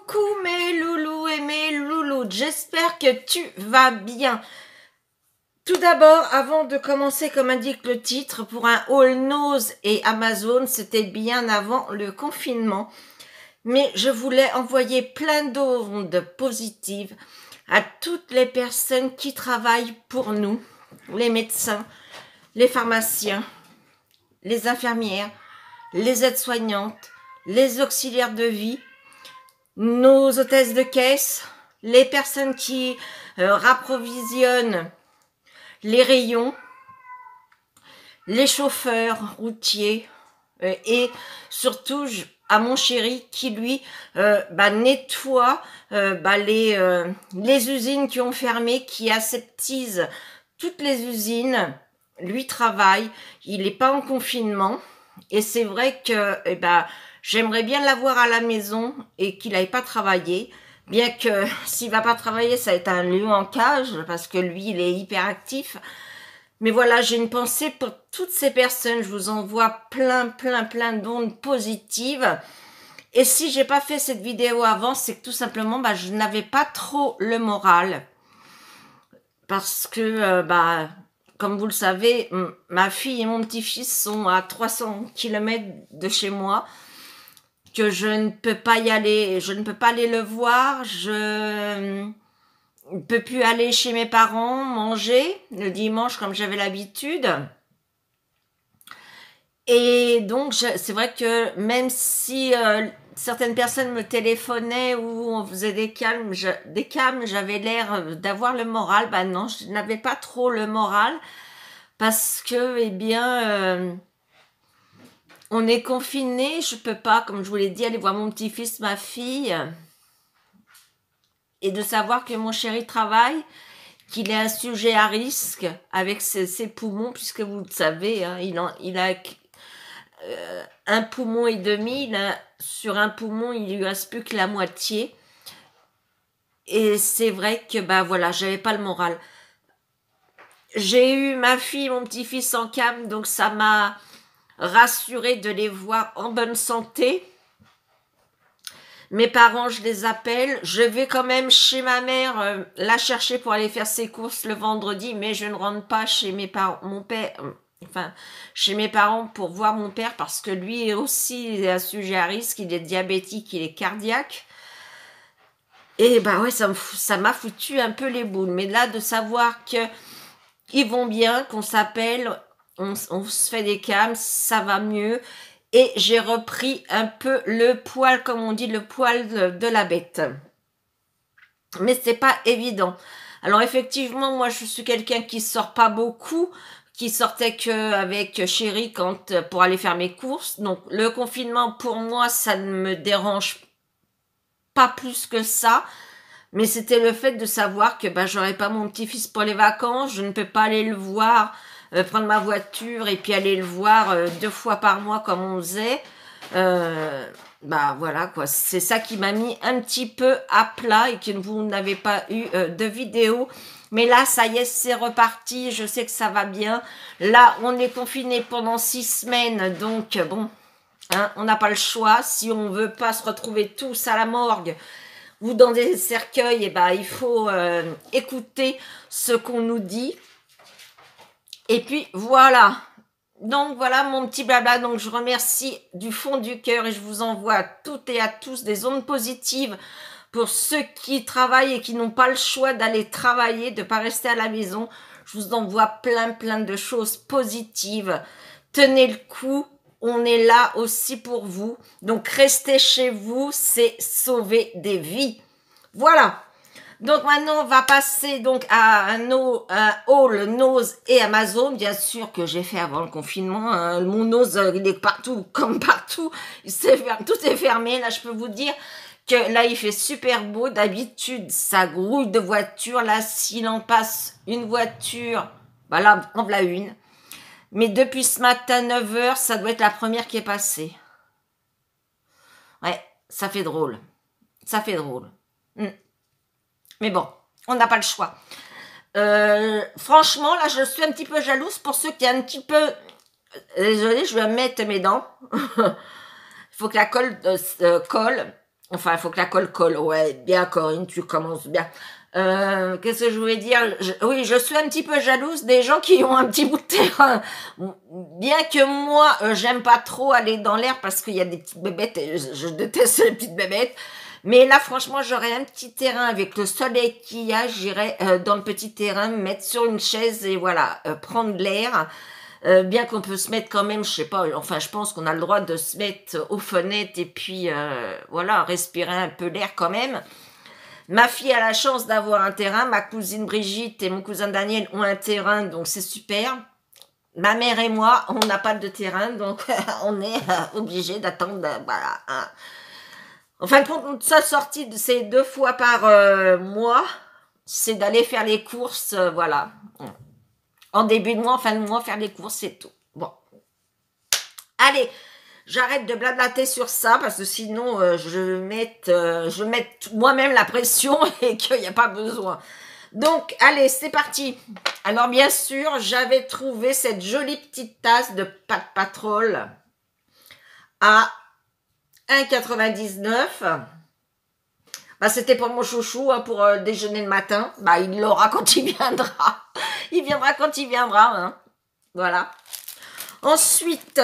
Coucou mes loulous et mes louloutes, j'espère que tu vas bien. Tout d'abord, avant de commencer, comme indique le titre, pour un haul Nose et Amazon, c'était bien avant le confinement. Mais je voulais envoyer plein d'ondes positives à toutes les personnes qui travaillent pour nous, les médecins, les pharmaciens, les infirmières, les aides-soignantes, les auxiliaires de vie, nos hôtesses de caisse, les personnes qui rapprovisionnent les rayons, les chauffeurs routiers et surtout à mon chéri qui lui nettoie les usines qui ont fermé, qui aseptise toutes les usines. Lui travaille, il n'est pas en confinement et c'est vrai que j'aimerais bien l'avoir à la maison et qu'il n'aille pas travailler, bien que s'il va pas travailler, ça va être un lion en cage, parce que lui, il est hyperactif. Mais voilà, j'ai une pensée pour toutes ces personnes. Je vous envoie plein d'ondes positives. Et si j'ai pas fait cette vidéo avant, c'est que tout simplement, je n'avais pas trop le moral. Parce que, comme vous le savez, ma fille et mon petit-fils sont à 300 km de chez moi, que je ne peux pas y aller, je ne peux pas aller le voir, je ne peux plus aller chez mes parents manger le dimanche comme j'avais l'habitude. Et donc, c'est vrai que même si certaines personnes me téléphonaient ou on faisait des calmes, j'avais l'air d'avoir le moral, non, je n'avais pas trop le moral parce que, on est confiné, je peux pas, comme je vous l'ai dit, aller voir mon petit-fils, ma fille, et de savoir que mon chéri travaille, qu'il est un sujet à risque avec ses poumons, puisque vous le savez, hein, il a un poumon et demi, sur un poumon, il lui reste plus que la moitié. Et c'est vrai que, j'avais pas le moral. J'ai eu ma fille, mon petit-fils en cam, donc ça m'a rassurée de les voir en bonne santé. Mes parents, je les appelle. Je vais quand même chez ma mère la chercher pour aller faire ses courses le vendredi, mais je ne rentre pas chez mes parents, chez mes parents pour voir mon père parce que lui est aussi un sujet à risque. Il est diabétique, il est cardiaque. Et ça m'a foutu un peu les boules. Mais là, de savoir que ils vont bien, qu'on s'appelle, on se fait des cams, ça va mieux. Et j'ai repris un peu le poil, comme on dit, le poil de la bête. Mais c'est pas évident. Alors effectivement, moi je suis quelqu'un qui sort pas beaucoup, qui sortait que avec chéri pour aller faire mes courses. Donc le confinement pour moi, ça ne me dérange pas plus que ça. Mais c'était le fait de savoir que j'aurais pas mon petit-fils pour les vacances, je ne peux pas aller le voir, prendre ma voiture et puis aller le voir 2 fois par mois comme on faisait. Voilà quoi, c'est ça qui m'a mis un petit peu à plat et que vous n'avez pas eu de vidéo. Mais là, ça y est, c'est reparti, je sais que ça va bien. Là, on est confiné pendant 6 semaines, donc bon, hein, on n'a pas le choix. Si on veut pas se retrouver tous à la morgue ou dans des cercueils, il faut écouter ce qu'on nous dit. Et puis voilà. Donc voilà mon petit blabla. Donc je remercie du fond du cœur et je vous envoie à toutes et à tous des ondes positives pour ceux qui travaillent et qui n'ont pas le choix d'aller travailler, de ne pas rester à la maison. Je vous envoie plein de choses positives. Tenez le coup. On est là aussi pour vous. Donc, restez chez vous, c'est sauver des vies. Voilà. Donc, maintenant, on va passer donc à un haul Nose et Amazon. Bien sûr que j'ai fait avant le confinement. Hein. Mon Nose, il est partout, comme partout. Tout est fermé. Là, je peux vous dire que là, il fait super beau. D'habitude, ça grouille de voitures. Là, s'il en passe une voiture, là, en voilà une. Mais depuis ce matin, 9h, ça doit être la première qui est passée. Ouais, ça fait drôle. Ça fait drôle. Mais bon, on n'a pas le choix. Franchement, là, je suis un petit peu jalouse pour ceux qui ont un petit peu... Désolée, je vais mettre mes dents. Il faut que la colle colle. Enfin, il faut que la colle colle. Ouais, bien Corinne, tu commences bien. Qu'est-ce que je voulais dire? Oui, je suis un petit peu jalouse des gens qui ont un petit bout de terrain. Bien que moi, j'aime pas trop aller dans l'air parce qu'il y a des petites bébêtes et je déteste les petites bébêtes. Mais là, franchement, j'aurais un petit terrain avec le soleil qu'il y a. J'irais dans le petit terrain, me mettre sur une chaise et voilà, prendre l'air. Bien qu'on peut se mettre quand même, je sais pas, enfin je pense qu'on a le droit de se mettre aux fenêtres et puis voilà, respirer un peu l'air quand même. Ma fille a la chance d'avoir un terrain, ma cousine Brigitte et mon cousin Daniel ont un terrain, donc c'est super. Ma mère et moi, on n'a pas de terrain, donc on est obligé d'attendre, voilà. Hein. En fin de compte, notre seule sortie, c'est 2 fois par mois, c'est d'aller faire les courses, voilà. En début de mois, en fin de mois, faire les courses, c'est tout. Bon. Allez, j'arrête de blablater sur ça parce que sinon, je vais mettre moi-même la pression et qu'il n'y a pas besoin. Donc, allez, c'est parti. Alors, bien sûr, j'avais trouvé cette jolie petite tasse de Pat Patrol à 1,99 €. Bah, c'était pour mon chouchou, hein, pour déjeuner le matin. Bah, il l'aura quand il viendra. Il viendra quand il viendra. Hein. Voilà. Ensuite,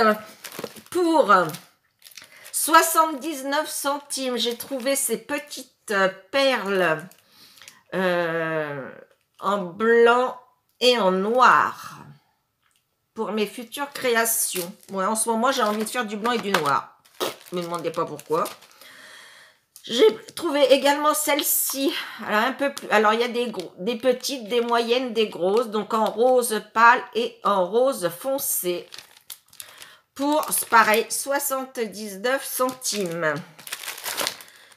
pour 79 centimes, j'ai trouvé ces petites perles en blanc et en noir pour mes futures créations. Ouais, en ce moment, j'ai envie de faire du blanc et du noir. Ne me demandez pas pourquoi. J'ai trouvé également celle-ci. Alors, un peu plus. Alors, il y a des petites, des moyennes, des grosses. Donc, en rose pâle et en rose foncé. Pour, pareil, 79 centimes.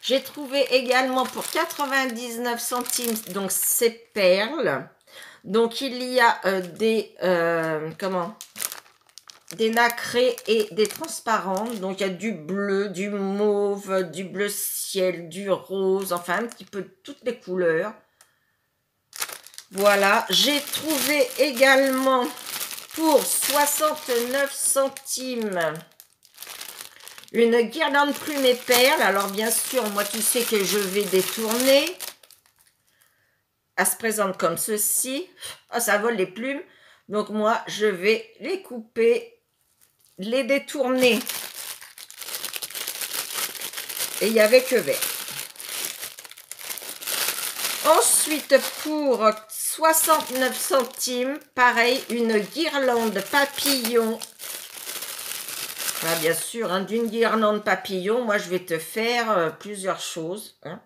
J'ai trouvé également pour 99 centimes, donc ces perles. Donc, il y a des nacrés et des transparentes. Donc, il y a du bleu, du mauve, du bleu ciel, du rose, enfin, un petit peu toutes les couleurs. Voilà. J'ai trouvé également pour 69 centimes une guirlande plume et perles. Alors, bien sûr, moi, tu sais que je vais détourner. Elle se présente comme ceci. Oh, ça vole les plumes. Donc, moi, je vais les couper, les détourner. Et il n'y avait que vert. Ensuite, pour 69 centimes, pareil, une guirlande papillon. Ah, bien sûr, hein, d'une guirlande papillon, moi, je vais te faire plusieurs choses. Hein.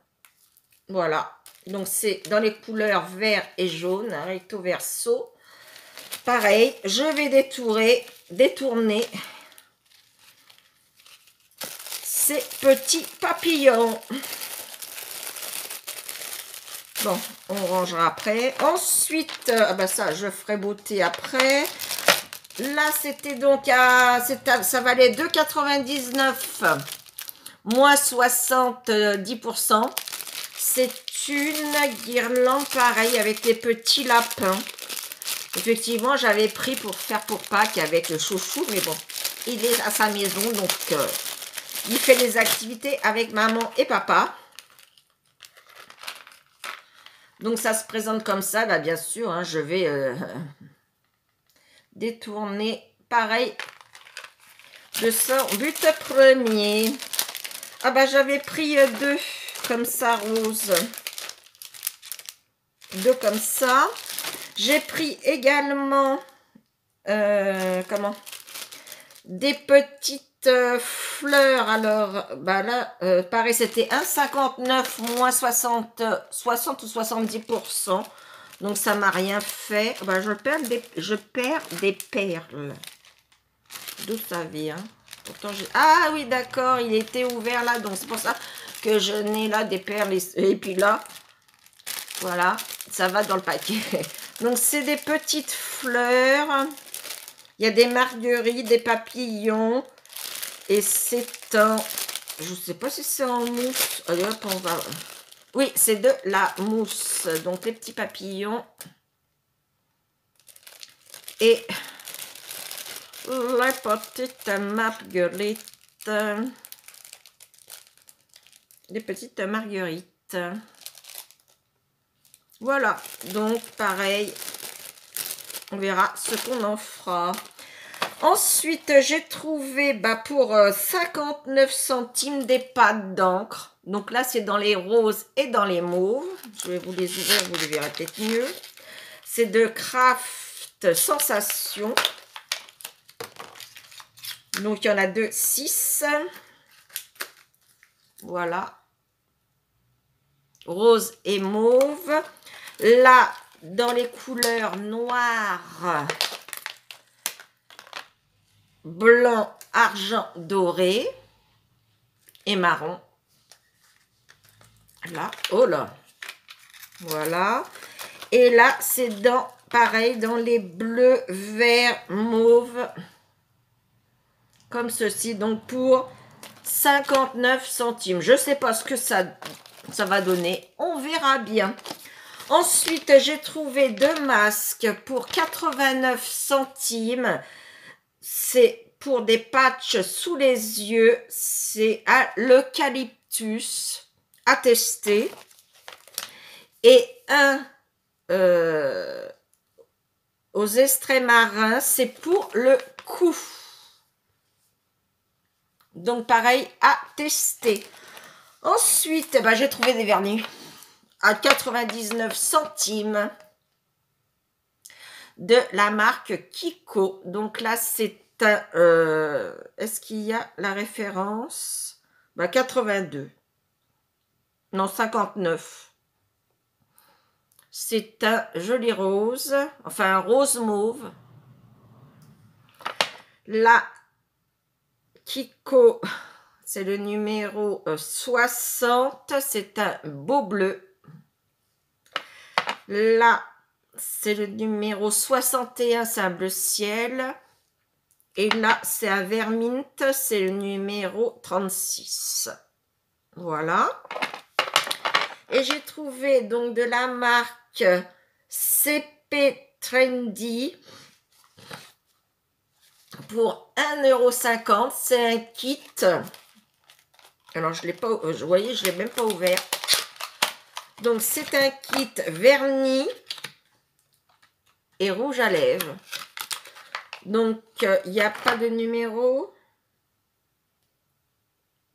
Voilà. Donc, c'est dans les couleurs vert et jaune, hein, recto verso. Pareil, je vais détourner ces petits papillons. Bon, on rangera après. Ensuite, ça, je ferai beauté après. Là, c'était donc ça valait 2,99 €, moins 70%. C'est une guirlande pareil avec des petits lapins. Effectivement, j'avais pris pour faire pour Pâques avec le chouchou, mais bon, il est à sa maison, donc il fait des activités avec maman et papa. Donc, ça se présente comme ça. Bah, bien sûr, hein, je vais détourner pareil de son but premier. Ah bah, j'avais pris 2 comme ça, rose. 2 comme ça. J'ai pris également des petites fleurs. Alors, bah là, pareil, c'était 1,59 € moins 60 ou 70%. Donc, ça m'a rien fait. Bah, je perds des perles. D'où ça vient? Pourtant, ah oui, d'accord, il était ouvert là. Donc, c'est pour ça que je n'ai là des perles. Et puis là, voilà, ça va dans le paquet. Donc, c'est des petites fleurs. Il y a des marguerites, des papillons. Et c'est un... Je ne sais pas si c'est en mousse. Allez, hop, on va... Oui, c'est de la mousse. Donc, les petits papillons. Et les petites marguerites. des petites marguerites. Voilà, donc pareil, on verra ce qu'on en fera. Ensuite, j'ai trouvé pour 59 centimes des pâtes d'encre. Donc là, c'est dans les roses et dans les mauves. Je vais vous les ouvrir, vous les verrez peut-être mieux. C'est de Craft Sensation. Donc, il y en a 6. Voilà. Rose et mauve. Là, dans les couleurs noires, blanc, argent, doré et marron. Là, oh là. Voilà. Et là, c'est pareil, dans les bleus, verts, mauves. Comme ceci. Donc, pour 59 centimes. Je ne sais pas ce que ça va donner. On verra bien. Ensuite, j'ai trouvé 2 masques pour 89 centimes. C'est pour des patchs sous les yeux. C'est à l'eucalyptus à tester. Et un aux extraits marins. C'est pour le cou. Donc, pareil, à tester. Ensuite, j'ai trouvé des vernis à 99 centimes de la marque Kiko. Donc là, c'est un... est-ce qu'il y a la référence? 82. Non, 59. C'est un joli rose. Enfin, un rose mauve. La Kiko, c'est le numéro 60. C'est un beau bleu. Là, c'est le numéro 61, c'est un bleu ciel. Et là, c'est un vermint, c'est le numéro 36. Voilà. Et j'ai trouvé donc de la marque CP Trendy pour 1,50 €. C'est un kit. Alors, je l'ai pas, vous voyez, je ne l'ai même pas ouvert. Donc, c'est un kit vernis et rouge à lèvres. Donc, il n'y a pas de numéro.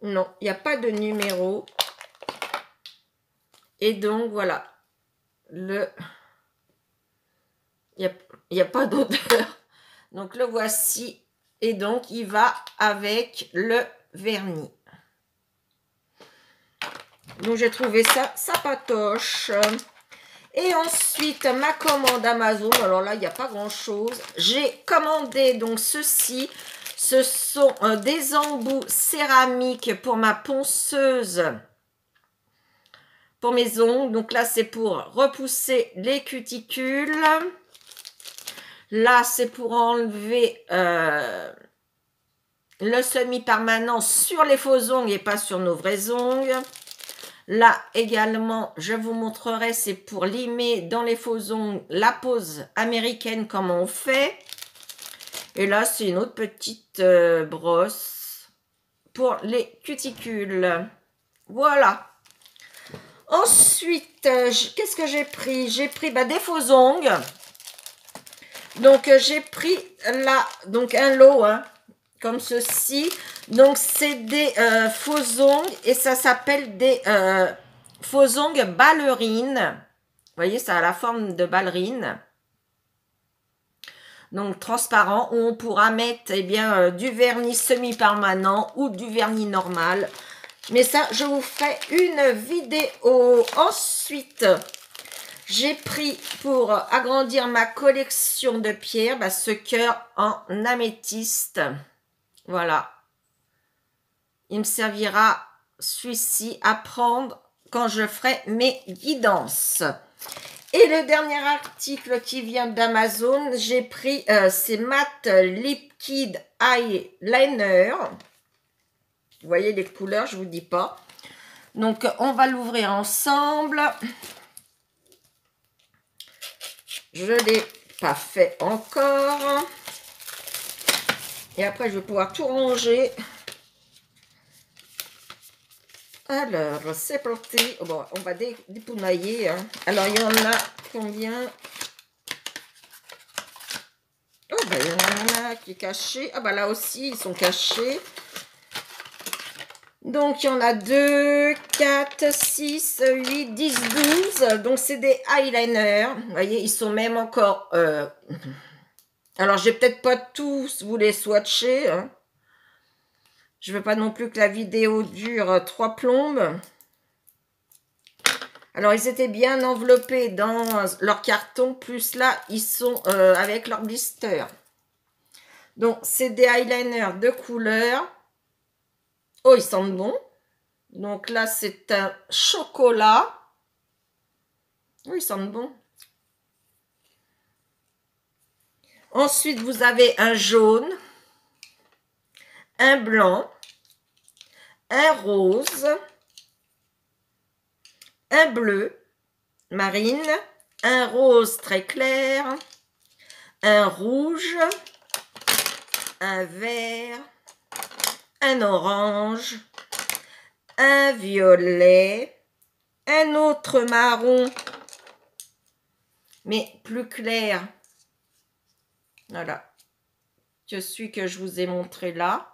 Non, il n'y a pas de numéro. Et donc, voilà. Il n'y a pas d'odeur. Donc, le voici. Et donc, il va avec le vernis. Donc, j'ai trouvé ça sympatoche. Et ensuite, ma commande Amazon. Alors là, il n'y a pas grand-chose. J'ai commandé donc ceci. Ce sont des embouts céramiques pour ma ponceuse. Pour mes ongles. Donc là, c'est pour repousser les cuticules. Là, c'est pour enlever le semi-permanent sur les faux ongles et pas sur nos vrais ongles. Là également, je vous montrerai, c'est pour limer dans les faux ongles la pose américaine, comment on fait. Et là, c'est une autre petite brosse pour les cuticules. Voilà. Ensuite, qu'est-ce que j'ai pris? J'ai pris des faux ongles. Donc, j'ai pris là, donc un lot, hein, comme ceci. Donc, c'est des faux ongles et ça s'appelle des faux ongles ballerines. Vous voyez, ça a la forme de ballerine. Donc, transparent, où on pourra mettre du vernis semi-permanent ou du vernis normal. Mais ça, je vous ferai une vidéo. Ensuite, j'ai pris pour agrandir ma collection de pierres, ce cœur en améthyste. Voilà. Il me servira, celui-ci, à prendre quand je ferai mes guidances. Et le dernier article qui vient d'Amazon, j'ai pris ces Matte Liquid Eyeliner. Vous voyez les couleurs, je ne vous dis pas. Donc, on va l'ouvrir ensemble. Je ne l'ai pas fait encore. Et après, je vais pouvoir tout ranger. Alors, c'est parti. Oh, bon, on va dépounailler. Hein. Alors, il y en a combien? Oh, ben, il y en a qui est caché. Ah, ben là aussi, ils sont cachés. Donc, il y en a 2, 4, 6, 8, 10, 12. Donc, c'est des eyeliners. Vous voyez, ils sont même encore... Alors, je vais peut-être pas tous vous les swatcher. Hein. Je veux pas non plus que la vidéo dure 3 plombes. Alors, ils étaient bien enveloppés dans leur carton. Plus là, ils sont avec leur blister. Donc, c'est des eyeliners de couleur. Oh, ils sentent bon. Donc là, c'est un chocolat. Oui, ils sentent bon. Ensuite, vous avez un jaune, un blanc, un rose, un bleu marine, un rose très clair, un rouge, un vert, un orange, un violet, un autre marron, mais plus clair. Voilà. Celui que je vous ai montré là.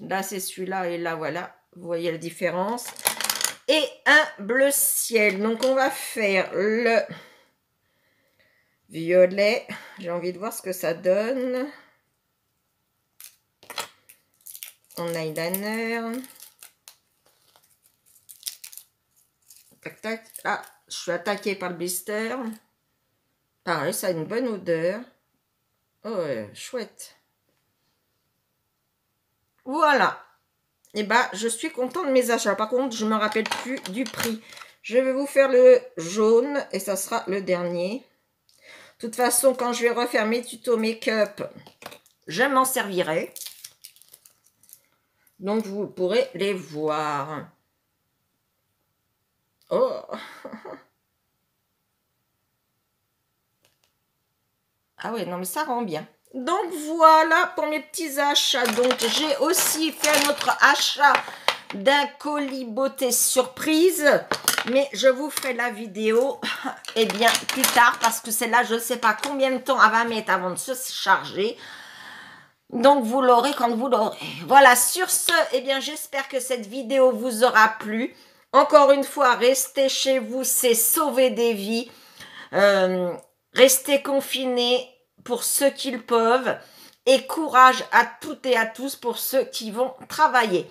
Là, c'est celui-là et là, voilà. Vous voyez la différence. Et un bleu ciel. Donc, on va faire le violet. J'ai envie de voir ce que ça donne. En eyeliner. Tac, tac. Ah, je suis attaquée par le blister. Pareil, ça a une bonne odeur. Oh, chouette. Voilà. Et bah, je suis contente de mes achats. Par contre, je ne me rappelle plus du prix. Je vais vous faire le jaune et ça sera le dernier. De toute façon, quand je vais refaire mes tutos make-up, je m'en servirai. Donc, vous pourrez les voir. Oh! Ah ouais, non mais ça rend bien. Donc voilà pour mes petits achats. Donc j'ai aussi fait un autre achat d'un colis beauté surprise. Mais je vous ferai la vidéo eh bien plus tard parce que c'est là je ne sais pas combien de temps elle va mettre avant de se charger. Donc vous l'aurez quand vous l'aurez. Voilà, sur ce, eh bien j'espère que cette vidéo vous aura plu. Encore une fois, restez chez vous, c'est sauver des vies. Restez confinés pour ceux qui le peuvent et courage à toutes et à tous pour ceux qui vont travailler.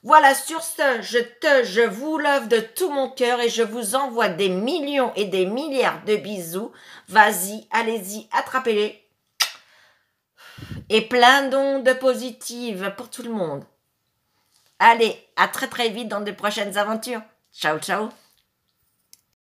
Voilà, sur ce, je vous love de tout mon cœur et je vous envoie des millions et des milliards de bisous. Vas-y, allez-y, attrapez-les. Et plein d'ondes positives pour tout le monde. Allez, à très très vite dans de prochaines aventures. Ciao, ciao.